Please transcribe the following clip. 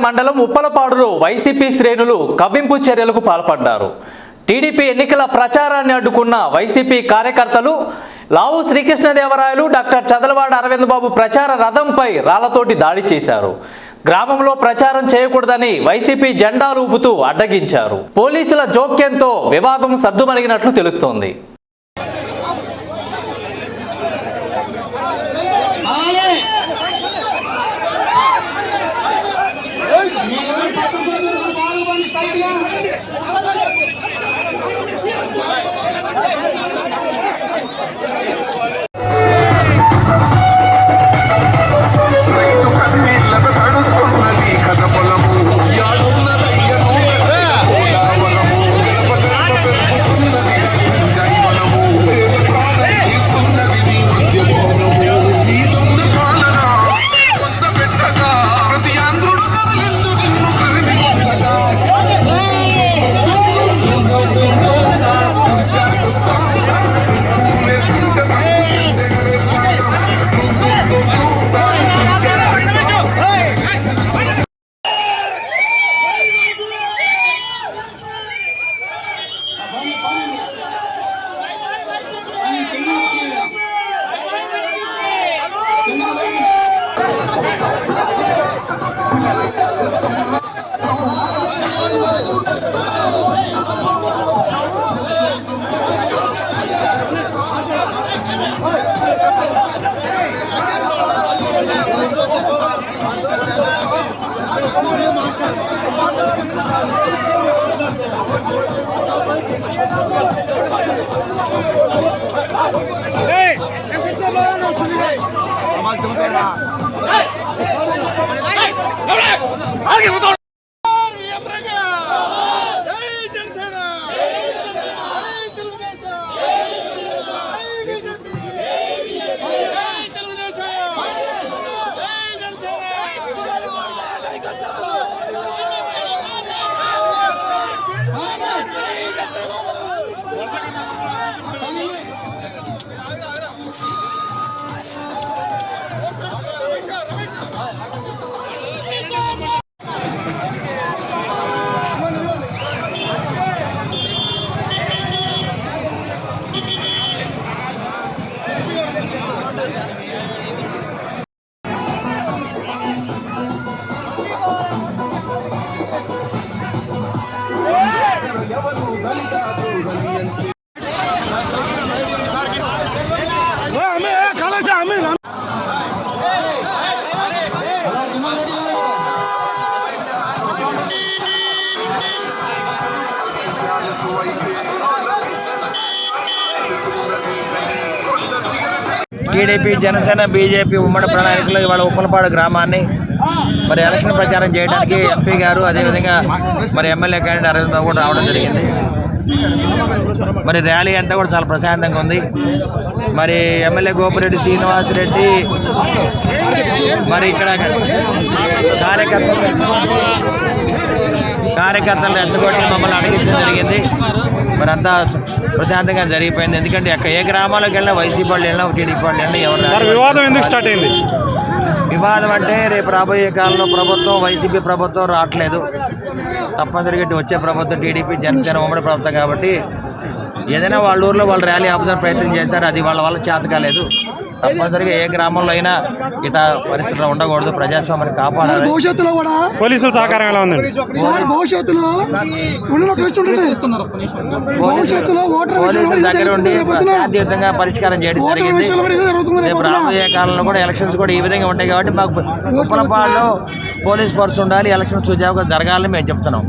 మండలం ఉప్పలపాడులో వైసీపీ శ్రేణులు కవ్వింపు చర్యలకు పాల్పడ్డారు. టీడీపీ ఎన్నికల ప్రచారాన్ని అడ్డుకున్న వైసీపీ కార్యకర్తలు లావు శ్రీకృష్ణదేవరాయలు, డాక్టర్ చదలవాడ అరవింద్ బాబు ప్రచార రథంపై రాళ్లతోటి దాడి చేశారు. గ్రామంలో ప్రచారం చేయకూడదని వైసీపీ జెండాలు ఊపుతూ అడ్డగించారు. పోలీసుల జోక్యంతో వివాదం సద్దుమణిగినట్లు తెలుస్తోంది. టీడీపీ, జనసేన, బీజేపీ ఉమ్మడి ప్రణాళికలో ఇవాళ ఉప్పలపాడు గ్రామాన్ని మరి ఎలక్షన్ ప్రచారం చేయడానికి ఎంపీ గారు, అదేవిధంగా మరి ఎమ్మెల్యే క్యాండిడేట్ అరవింద్ బాబు కూడా రావడం జరిగింది. మరి ర్యాలీ అంతా కూడా చాలా ప్రశాంతంగా ఉంది. మరి ఎమ్మెల్యే గోపిరెడ్డి శ్రీనివాసరెడ్డి మరి ఇక్కడ కార్యకర్తలు రెచ్చగొట్టి మమ్మల్ని అడిగించడం జరిగింది. మరి అంతా ప్రశాంతంగా జరిగిపోయింది. ఎందుకంటే ఏ గ్రామాలకు వెళ్ళినా, వైసీపీ వాళ్ళు వెళ్ళినా, టీడీపీ వాళ్ళు వెళ్ళినా ఎవరు వివాదం ఎందుకు స్టార్ట్ అయింది? వివాదం అంటే రేపు రాబోయే కాలంలో ప్రభుత్వం, వైసీపీ ప్రభుత్వం రావట్లేదు, తప్పనిసరిగా వచ్చే ప్రభుత్వం టీడీపీ, జనసేన ఉమ్మడి ప్రభుత్వం కాబట్టి ఏదైనా వాళ్ళ ఊర్లో వాళ్ళు ర్యాలీ ఆపుదానికి ప్రయత్నం చేశారు. అది వాళ్ళ వల్ల చేత కాలేదు. తప్పనిసరిగా ఏ గ్రామంలో అయినా ఇట పరిస్థితులు ఉండకూడదు. ప్రజాస్వామ్యాన్ని కాపాడాలి. భవిష్యత్తులో కూడా పోలీసుల సహకారం ఎలా ఉందండి? పోలీసుల దగ్గర ఉండి శాంతియుతంగా పరిష్కారం చేయడం జరిగింది. రేపు రాబోయే కాలంలో కూడా ఎలక్షన్స్ కూడా ఈ విధంగా ఉంటాయి కాబట్టి మాకు ఉప్పలపాడులో పోలీస్ ఫోర్స్ ఉండాలి, ఎలక్షన్స్ సుజావుగా జరగాలని మేము చెప్తున్నాం.